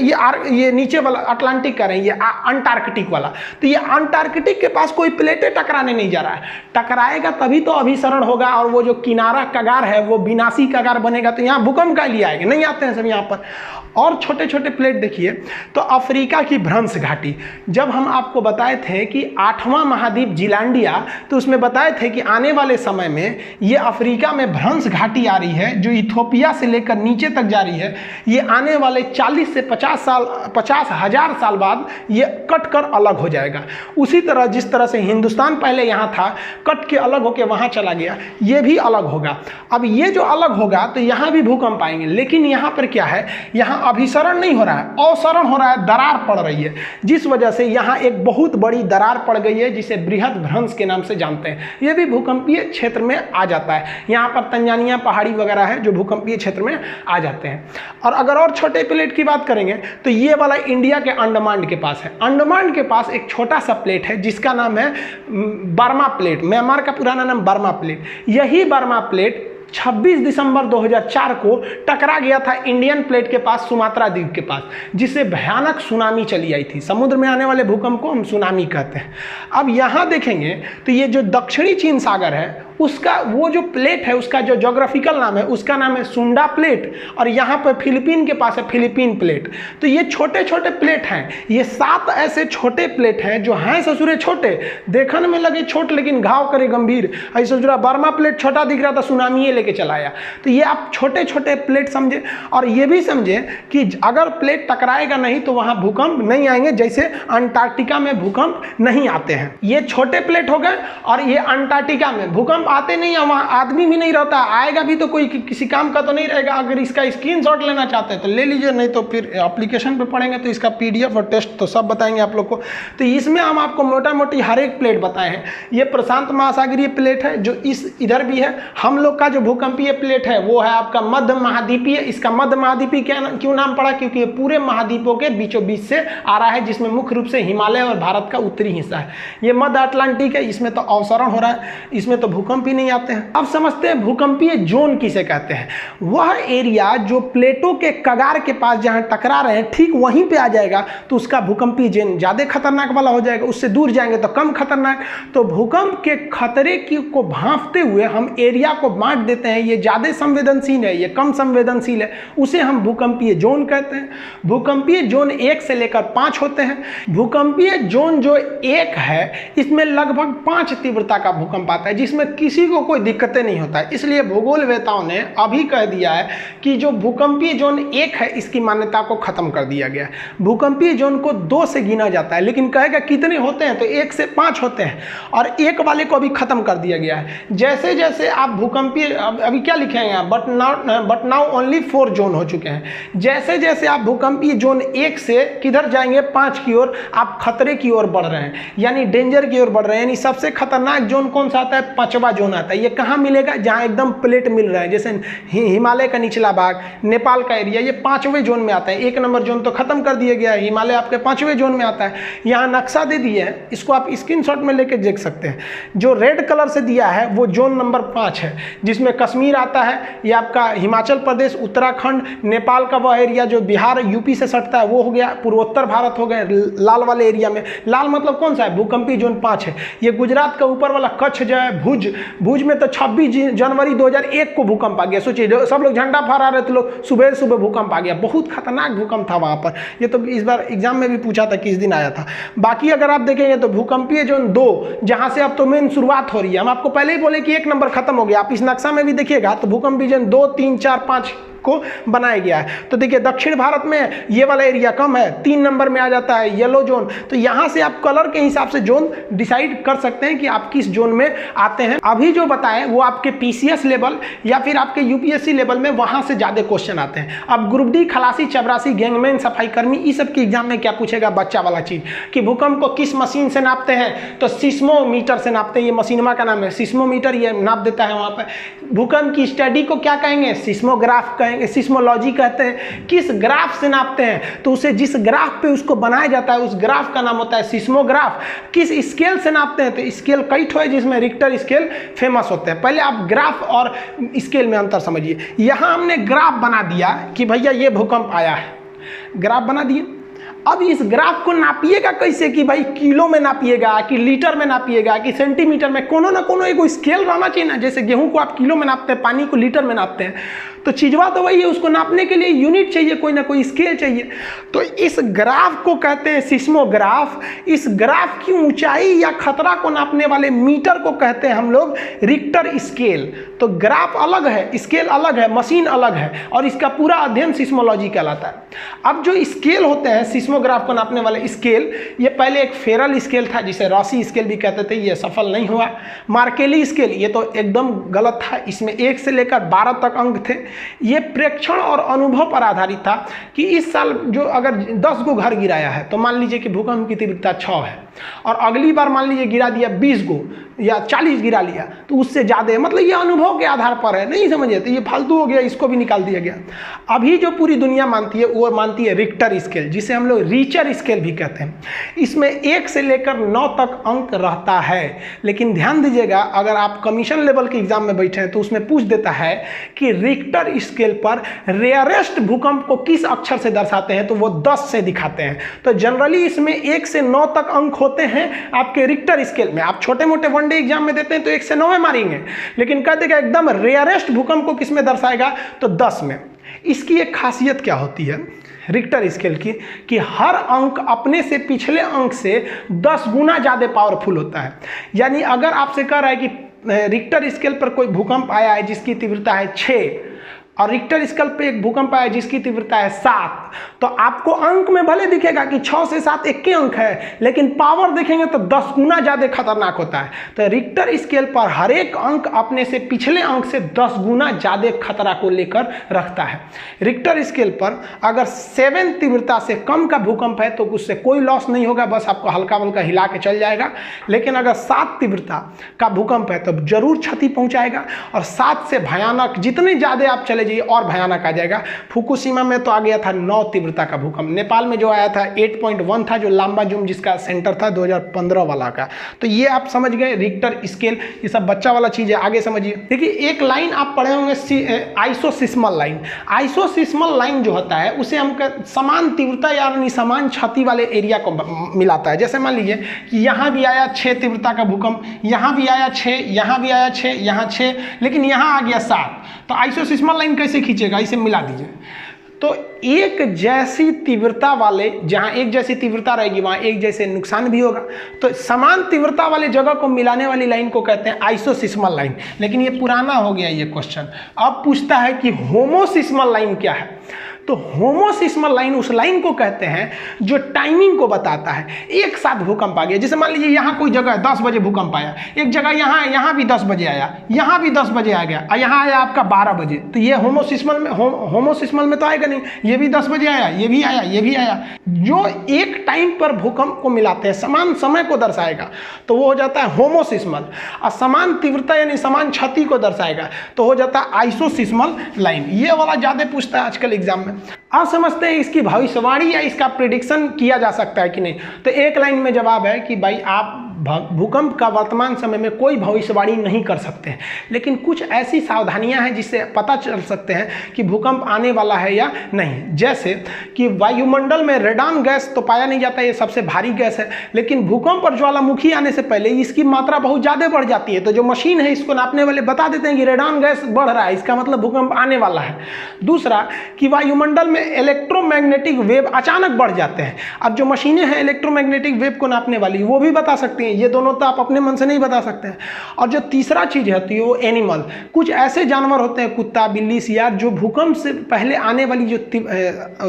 ये नीचे वाला अटलांटिक का रहे, ये अंटार्कटिक वाला, तो ये अंटार्कटिक के पास कोई प्लेटें टकराने नहीं जा रहा है। टकराएगा तभी तो अभिसरण होगा और वो जो किनारा कगार है वो विनाशी कगार बनेगा, तो यहाँ भूकंप का लिए आएगा, नहीं आते हैं सब यहाँ पर। और छोटे छोटे प्लेट देखिए, तो अफ्रीका की भ्रंश घाटी, जब हम आपको बताए थे कि 8वां महाद्वीप जिलांडिया, तो उसमें बताए थे कि आने वाले समय में ये अफ्रीका में भ्रंश घाटी आ रही है जो इथोपिया से लेकर नीचे तक जा रही है। ये आने वाले 40 से 50,000 साल बाद ये कट कर अलग हो जाएगा। उसी तरह जिस तरह से हिंदुस्तान पहले यहाँ था, कट के अलग होकर वहाँ चला गया, ये भी अलग होगा। अब ये जो अलग होगा तो यहाँ भी भूकंप आएंगे, लेकिन यहाँ पर क्या है, यहाँ अभिसरण नहीं हो रहा है, अवसरण हो रहा है, दरार पड़ रही है, जिस वजह से यहाँ एक बहुत बड़ी दरार पड़ गई है जिसे बृहद भ्रंश के नाम से जानते हैं। ये भी भूकंपीय क्षेत्र में आ जाता है। यहाँ पर तंजानिया पहाड़ी वगैरह है जो भूकंपीय क्षेत्र में आ जाते हैं। और अगर और छोटे प्लेट की बात करेंगे तो ये वाला इंडिया के अंडमान के पास है। अंडमान के पास एक छोटा सा प्लेट है जिसका नाम है बर्मा प्लेट। म्यांमार का पुराना नाम बर्मा प्लेट। यही बर्मा प्लेट 26 दिसंबर 2004 को टकरा गया था इंडियन प्लेट के पास, सुमात्रा द्वीप के पास, जिससे भयानक सुनामी चली आई थी। समुद्र में आने वाले भूकंप को हम सुनामी कहते हैं। अब यहाँ देखेंगे तो ये जो दक्षिणी चीन सागर है उसका वो जो प्लेट है उसका जो ज्योग्राफिकल नाम है उसका नाम है सुंडा प्लेट, और यहाँ पर फिलीपीन के पास है फिलीपीन प्लेट। तो ये छोटे छोटे प्लेट हैं, ये 7 ऐसे छोटे प्लेट हैं जो हैं ससुरे छोटे, देखने में लगे छोटे लेकिन घाव करे गंभीर। ऐसे ससुरा बर्मा प्लेट छोटा दिख रहा था, सुनामी लेके चला आया। तो ये आप छोटे छोटे प्लेट समझे, और ये भी समझे कि अगर प्लेट टकराएगा नहीं तो वहाँ भूकंप नहीं आएंगे, जैसे अंटार्कटिका में भूकंप नहीं आते हैं। ये छोटे प्लेट हो गए, और ये अंटार्कटिका में भूकंप आते नहीं है, वहाँ आदमी भी नहीं रहता, आएगा भी तो कोई किसी काम का तो नहीं रहेगा। अगर इसका स्क्रीनशॉट लेना चाहते हैं तो ले लीजिए, नहीं तो फिर एप्लीकेशन पे पढ़ेंगे तो इसका PDF और टेस्ट तो सब बताएंगे आप लोग को। तो इसमें हम आपको मोटा मोटी हर एक प्लेट बताए हैं। ये प्रशांत महासागरीय प्लेट है जो इधर भी है। हम लोग का जो भूकंपीय प्लेट है वो है आपका मध्य महाद्वीपीय। इसका मध्य महाद्वीपीय क्यों नाम पड़ा, क्योंकि ये पूरे महाद्वीपों के बीचों बीच से आ रहा है, जिसमें मुख्य रूप से हिमालय और भारत का उत्तरी हिस्सा है। ये मध्य अटलांटिक है, इसमें तो अवसरण हो रहा है, इसमें तो भूकंप भूकंप ही नहीं आते हैं। अब समझते हैं भूकंपीय जोन किसे कहते हैं। वह एरिया जो प्लेटों के कगार के पास जहां टकरा रहे हैं ठीक वहीं पे आ जाएगा तो उसका भूकंपीय जोन ज़्यादा खतरनाक वाला हो जाएगा, उससे दूर जाएंगे तो कम खतरनाक। तो भूकंप के खतरे को भांपते हुए हम एरिया को बांट देते हैं, ये ज़्यादा संवेदनशील है, ये कम संवेदनशील है, उसे हम भूकंपीय जोन कहते हैं। भूकंपीय जोन 1 से लेकर 5 होते हैं। भूकंपीय जोन जो 1 है इसमें लगभग 5 तीव्रता का भूकंप आता है, जिसमें किसी को कोई दिक्कतें नहीं होता है। इसलिए भूगोलवेताओं ने अभी कह दिया है कि जो भूकंपीय जोन 1 है इसकी मान्यता को खत्म कर दिया गया है। भूकंपीय जोन को 2 से गिना जाता है, लेकिन कहेगा कितने होते हैं तो 1 से 5 होते हैं, और 1 वाले को अभी खत्म कर दिया गया है। जैसे जैसे आप भूकंपीय अभी क्या लिखेंगे आप, बट नाउ ओनली 4 जोन हो चुके हैं। जैसे जैसे आप भूकंपीय जोन 1 से किधर जाएंगे 5 की ओर, आप खतरे की ओर बढ़ रहे हैं, यानी डेंजर की ओर बढ़ रहे हैं। यानी सबसे खतरनाक जोन कौन सा आता है, 5वां जोन आता है। ये कहाँ मिलेगा, जहाँ एकदम प्लेट मिल रहा है, जैसे हिमालय का निचला भाग, नेपाल का एरिया, ये 5वें जोन में आता है। 1 नंबर जोन तो खत्म कर दिया गया है, हिमालय आपके 5वें जोन में आता है। यहाँ नक्शा दे दिया है, इसको आप स्क्रीनशॉट में लेके देख सकते हैं। जो रेड कलर से दिया है वो जोन नंबर 5 है, जिसमें कश्मीर आता है, ये आपका हिमाचल प्रदेश, उत्तराखंड, नेपाल का वह एरिया जो बिहार यूपी से सटता है वो हो गया, पूर्वोत्तर भारत हो गए लाल वाले एरिया में। लाल मतलब कौन सा है, भूकंपीय जोन 5 है। ये गुजरात का ऊपर वाला कच्छ जो है, भुज में तो 26 जनवरी 2001 को भूकंप आ गया। सोचिए सब लोग झंडा फहरा रहे थे, लोग सुबह सुबह भूकंप आ गया, बहुत खतरनाक भूकंप था वहाँ पर। ये तो इस बार एग्जाम में भी पूछा था किस दिन आया था। बाकी अगर आप देखेंगे तो भूकंपीय जोन 2, जहाँ से अब तो मेन शुरुआत हो रही है, हम आपको पहले ही बोले कि 1 नंबर खत्म हो गया। आप इस नक्शा में भी देखिएगा तो भूकंपीय जोन 2, 3, 4, 5 को बनाया गया है। तो देखिए दक्षिण भारत में ये वाला एरिया कम है, 3 नंबर में आ जाता है येलो जोन। तो यहाँ से आप कलर के हिसाब से जोन डिसाइड कर सकते हैं कि आप किस जोन में आते हैं। अभी जो बताएं वो आपके पीसीएस लेवल या फिर आपके यूपीएससी लेवल में वहां से ज्यादा क्वेश्चन आते हैं। अब ग्रुप डी, खलासी, चपरासी, गैंगमैन, सफाई कर्मी, इस सब के एग्जाम में क्या पूछेगा, बच्चा वाला चीज कि भूकंप को किस मशीन से नापते हैं, तो सिस्मोमीटर से नापते हैं। ये मशीनमा का नाम है सिस्मोमीटर, ये नाप देता है वहां पर। भूकंप की स्टडी को क्या कहेंगे, सिस्मोग्राफ कहेंगे, सिस्मोलॉजी कहते हैं। किस ग्राफ से नापते हैं, तो उसे जिस ग्राफ पे उसको बनाया जाता है उस ग्राफ का नाम होता है सिस्मोग्राफ। किस स्केल से नापते हैं, तो स्केल कई ठो है जिसमें रिक्टर स्केल फेमस होते हैं। पहले आप ग्राफ और स्केल में अंतर समझिए। यहां हमने ग्राफ बना दिया कि भैया ये भूकंप आया है, ग्राफ बना दिए। अब इस ग्राफ को नापिएगा कैसे, कि भाई किलो में नापिएगा कि लीटर में नापिएगा कि सेंटीमीटर में, कोनो ना कोनो एक स्केल रहना चाहिए ना। जैसे गेहूं को आप किलो में नापते हैं, पानी को लीटर में नापते हैं, तो चीजवा तो वही है, उसको नापने के लिए यूनिट चाहिए, कोई ना कोई स्केल चाहिए। तो इस ग्राफ को कहते हैं सिस्मोग्राफ। इस ग्राफ की ऊंचाई या खतरा को नापने वाले मीटर को कहते हैं हम लोग रिक्टर स्केल। तो ग्राफ अलग है, स्केल अलग है, मशीन अलग है, और इसका पूरा अध्ययन सिस्मोलॉजी कहलाता है। अब जो स्केल होते हैं सिस्मोग्राफ को नापने वाले स्केल, ये पहले एक फेरल स्केल था जिसे रॉसी स्केल भी कहते थे, ये सफल नहीं हुआ। मार्केली स्केल, ये तो एकदम गलत था, इसमें 1 से लेकर 12 तक अंक थे। ये प्रेक्षण और अनुभव पर आधारित था कि इस साल जो अगर 10 गो घर गिराया है तो मान लीजिए कि भूकंप की तीव्रता 6 है, और अगली बार मान लीजिए गिरा दिया 20 गो या 40 गिरा लिया तो उससे ज़्यादा है, मतलब ये अनुभव के आधार पर है। नहीं समझिए तो ये फालतू हो गया, इसको भी निकाल दिया गया। अभी जो पूरी दुनिया मानती है वो मानती है रिक्टर स्केल, जिसे हम लोग रीचर स्केल भी कहते हैं। इसमें 1 से लेकर 9 तक अंक रहता है। लेकिन ध्यान दीजिएगा, अगर आप कमीशन लेवल के एग्जाम में बैठे हैं तो उसमें पूछ देता है कि रिक्टर स्केल पर रेयरेस्ट भूकंप को किस अक्षर से दर्शाते हैं, तो वो 10 से दिखाते हैं। तो जनरली इसमें 1 से 9 तक अंक होते हैं आपके रिक्टर स्केल में। आप छोटे मोटे वनडे एग्जाम में देते हैं तो 1 से 9 में मारेंगे, लेकिन कह देगा एकदम रेयरेस्ट भूकंप को किस में दर्शाएगा, तो 10 में। इसकी एक खासियत क्या होती है रिक्टर स्केल की, कि हर अंक अपने से पिछले अंक से 10 गुना ज़्यादा पावरफुल होता है। यानी अगर आपसे कह रहा है कि रिक्टर स्केल पर कोई भूकंप आया है जिसकी तीव्रता है 6, और रिक्टर स्केल पे एक भूकंप आया जिसकी तीव्रता है 7, तो आपको अंक में भले दिखेगा कि 6 से 7 एक ही अंक है, लेकिन पावर देखेंगे तो 10 गुना ज़्यादा खतरनाक होता है। तो रिक्टर स्केल पर हर एक अंक अपने से पिछले अंक से 10 गुना ज़्यादा खतरा को लेकर रखता है। रिक्टर स्केल पर अगर 7 तीव्रता से कम का भूकंप है तो उससे कोई लॉस नहीं होगा, बस आपको हल्का हल्का हिला के चल जाएगा। लेकिन अगर 7 तीव्रता का भूकंप है तो जरूर क्षति पहुँचाएगा, और 7 से भयानक जितने ज़्यादा आप चले चले जाइए और भयानक आ जाएगा। फुकुशिमा में तो आ गया था 9 तीव्रता का भूकंप। नेपाल में जो आया था 8.1 था, जो लांबा जूम जिसका सेंटर था 2015 वाला का। तो ये आप समझ गए रिक्टर स्केल, ये सब बच्चा वाला चीज़ है। आगे समझिए, देखिए एक लाइन आप पढ़े होंगे आइसोसिस्मल लाइन। आइसोसिस्मल लाइन जो होता है उसे हम समान तीव्रता यानी समान क्षति वाले एरिया को मिलाता है। जैसे मान लीजिए कि यहाँ भी आया 6 तीव्रता का भूकंप, यहाँ भी आया 6, यहाँ भी आया 6, यहाँ 6, लेकिन यहाँ आ गया 7। तो आइसोसिस्मल लाइन कैसे खींचेगा, इसे मिला दीजिए। तो एक जैसी तीव्रता वाले, जहाँ एक जैसी तीव्रता रहेगी वहाँ एक जैसे नुकसान भी होगा। तो समान तीव्रता वाले जगह को मिलाने वाली लाइन को कहते हैं आइसोसिस्मल लाइन। लेकिन ये पुराना हो गया ये क्वेश्चन। अब पूछता है कि होमोसिस्मल लाइन क्या है। तो होमोसिस्मल लाइन उस लाइन को कहते हैं जो टाइमिंग को बताता है। एक साथ भूकंप आ गया, जैसे मान लीजिए यहाँ कोई जगह 10 बजे भूकंप आया, एक जगह यहाँ भी 10 बजे आया, यहाँ भी 10 बजे आ गया और यहाँ आया आपका 12 बजे। तो ये होमोसिस्मल में तो आएगा नहीं, ये भी 10 बजे आया, ये भी आया, ये भी आया। जो एक टाइम पर भूकंप को मिलाते हैं, समान समय को दर्शाएगा, तो वो हो जाता है होमोसिस्मल। और समान तीव्रता यानी समान क्षति को दर्शाएगा तो हो जाता है आइसोसिस्मल लाइन। ये वाला ज़्यादा पूछता है आजकल एग्जाम में। आप समझते हैं इसकी भविष्यवाणी या इसका प्रेडिक्शन किया जा सकता है कि नहीं। तो एक लाइन में जवाब है कि भाई आप भूकंप का वर्तमान समय में कोई भविष्यवाणी नहीं कर सकते हैं, लेकिन कुछ ऐसी सावधानियां हैं जिससे पता चल सकते हैं कि भूकंप आने वाला है या नहीं। जैसे कि वायुमंडल में रेडान गैस तो पाया नहीं जाता, ये सबसे भारी गैस है, लेकिन भूकंप और ज्वालामुखी आने से पहले इसकी मात्रा बहुत ज़्यादा बढ़ जाती है। तो जो मशीन है इसको नापने वाले बता देते हैं कि रेडान गैस बढ़ रहा है, इसका मतलब भूकंप आने वाला है। दूसरा कि वायुमंडल में इलेक्ट्रोमैग्नेटिक वेव अचानक बढ़ जाते हैं। अब जो मशीनें हैं इलेक्ट्रोमैग्नेटिक वेव को नापने वाली, वो भी बता सकती हैं। ये दोनों तो आप अपने मन से नहीं बता सकते हैं। और जो तीसरा चीज होती है वो एनिमल, कुछ ऐसे जानवर होते हैं, कुत्ता, बिल्ली, सियार, जो भूकंप से पहले आने वाली जो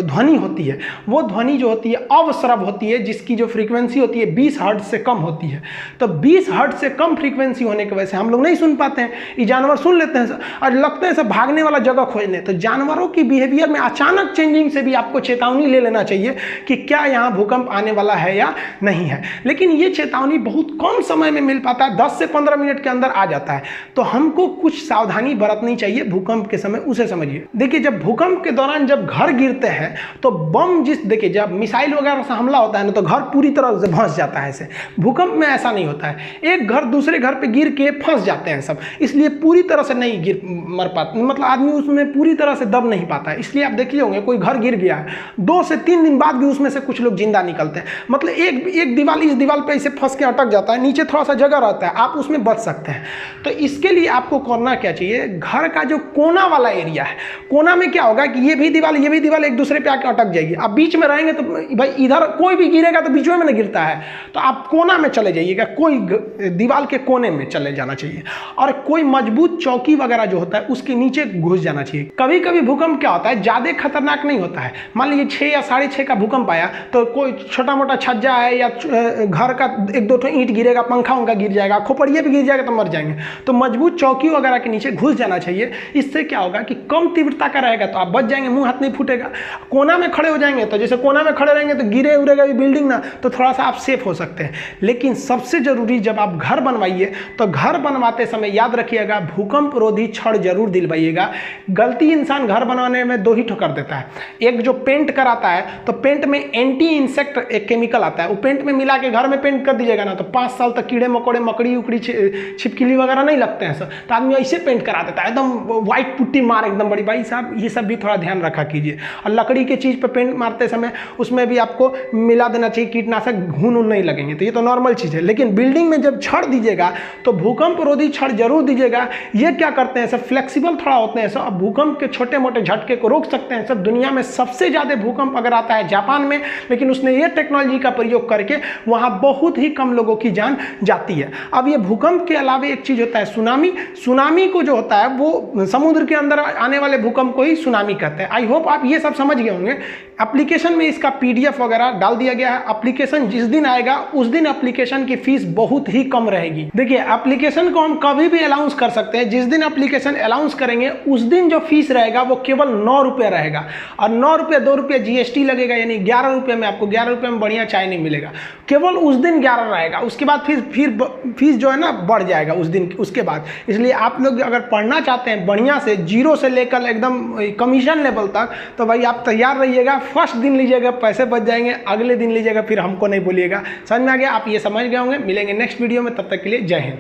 ध्वनि होती है, वो ध्वनि जो होती है अवश्रव होती है, जिसकी जो फ्रीक्वेंसी होती है 20 हर्ट्ज से कम होती है। तो 20 हर्ट्ज से कम फ्रीक्वेंसी होने की वजह से हम लोग नहीं सुन पाते हैं, ये जानवर सुन लेते हैं और लगते हैं सब भागने वाला जगह खोजने। तो जानवरों की बिहेवियर में अचानक चेंजिंग से भी आपको चेतावनी ले लेना चाहिए कि क्या यहाँ भूकंप आने वाला है या नहीं है। लेकिन ये चेतावनी बहुत कम समय में मिल पाता है, 10 से 15 मिनट के अंदर आ जाता है। तो हमको कुछ सावधानी बरतनी चाहिए भूकंप के समय, उसे समझिए। देखिए जब भूकंप के दौरान जब घर गिरते हैं तो बम देखिए जब मिसाइल वगैरह से हमला होता है ना, तो घर पूरी तरह से फंस जाता है। ऐसे भूकंप में ऐसा नहीं होता है, एक घर दूसरे घर पे गिर के फंस जाते हैं सब, इसलिए पूरी तरह से नहीं मर पाते, मतलब आदमी उसमें पूरी तरह से दब नहीं पाता है। इसलिए आप देखिए होंगे कोई घर गिर गया है, 2 से 3 दिन बाद भी उसमें से कुछ लोग जिंदा निकलते हैं। मतलब एक दीवार इस दीवार पे ऐसे फंस के अटक जाता है, नीचे थोड़ा सा जगह रहता है, आप उसमें बच सकते हैं। तो इसके लिए आपको करना क्या चाहिए, घर का जो कोना वाला एरिया है, कोना में क्या होगा कि ये भी दीवार एक दूसरे पे आके अटक जाएगी। आप बीच में रहेंगे तो भाई इधर कोई भी गिरेगा तो बीच में ना गिरता है, तो आप कोना में चले जाइएगा, कोई दीवार के कोने में चले जाना चाहिए। और कोई मजबूत चौकी वगैरह जो होता है उसके नीचे घुस जाना चाहिए। कभी कभी भूकंप क्या होता है, ज्यादा खतरनाक नहीं होता है। मान लीजिए 6 या 6.5 का भूकंप आया तो कोई छोटा मोटा छज्जा है या घर का 1-2 ईंट गिरेगा, पंखा उनका गिर जाएगा, खोपड़िया भी गिर जाएगा तो मर जाएंगे। तो मजबूत चौकी वगैरह के नीचे घुस जाना चाहिए। इससे क्या होगा कि कम तीव्रता का रहेगा तो आप बच जाएंगे, मुंह हाथ नहीं फूटेगा। कोना में खड़े हो जाएंगे तो जैसे कोना में खड़े रहेंगे तो गिरे उड़ेगा बिल्डिंग ना, तो थोड़ा सा आप सेफ हो सकते हैं। लेकिन सबसे जरूरी जब आप घर बनवाइए तो घर बनवाते समय याद रखिएगा भूकंप रोधी छड़ जरूर दिलवाइएगा। गलती इंसान घर बनवाने में 2 ही ठोकर देता है। एक जो पेंट कराता है तो पेंट में एंटी इंसेक्ट एक केमिकल आता है, वो पेंट में मिला के घर में पेंट कर दीजिएगा ना तो 5 साल तक कीड़े मकोड़े, मकड़ी उकड़ी, छिपकली वगैरह नहीं लगते हैं सर। तो आदमी ऐसे पेंट करा देता है, एकदम व्हाइट पुट्टी मार एकदम बड़ी। भाई साहब ये सब भी थोड़ा ध्यान रखा कीजिए। और लकड़ी के चीज़ पे पेंट मारते समय उसमें भी आपको मिला देना चाहिए कीटनाशक, घुन नहीं लगेंगे, तो ये तो नॉर्मल चीज़ है। लेकिन बिल्डिंग में जब छड़ दीजिएगा तो भूकंप रोधी छड़ जरूर दीजिएगा। ये क्या करते हैं सब, फ्लेक्सिबल थोड़ा होते हैं सब, भूकंप के छोटे मोटे झटके को रोक सकते हैं सब। दुनिया में सबसे ज़्यादा भूकंप अगर आता है जापान में, लेकिन उसने ये टेक्नोलॉजी का प्रयोग करके वहाँ बहुत ही कम लोगों की जान जाती है। अब ये भूकंप के अलावा एक चीज़ होता है सुनामी। सुनामी को जो होता है वो समुद्र के अंदर आने वाले भूकंप को ही सुनामी कहते हैं। आई होप आप ये सब समझ गए होंगे। एप्लीकेशन में इसका PDF वगैरह डाल दिया गया है। एप्लीकेशन जिस दिन आएगा उस दिन एप्लीकेशन की फीस बहुत ही कम रहेगी। देखिए एप्लीकेशन को हम कभी भी अलाउंस कर सकते हैं, जिस दिन एप्लीकेशन अलाउंस करेंगे उस दिन जो फीस रहेगा वो केवल 9 रुपये रहेगा। और 9 रुपये 2 रुपये GST लगेगा, यानी 11 रुपये में आपको 11 रुपये में बढ़िया चाय नहीं मिलेगा। केवल उस दिन 11 रहेगा। आएगा, उसके बाद फिर फीस जो है ना बढ़ जाएगा उस दिन उसके बाद। इसलिए आप लोग अगर पढ़ना चाहते हैं बढ़िया से, जीरो से लेकर एकदम कमीशन लेवल तक, तो भाई आप तैयार रहिएगा। फर्स्ट दिन लीजिएगा, पैसे बच जाएंगे, अगले दिन लीजिएगा फिर हमको नहीं बोलिएगा। समझ में आ गया? आप ये समझ गए होंगे। मिलेंगे नेक्स्ट वीडियो में, तब तक के लिए जय हिंद।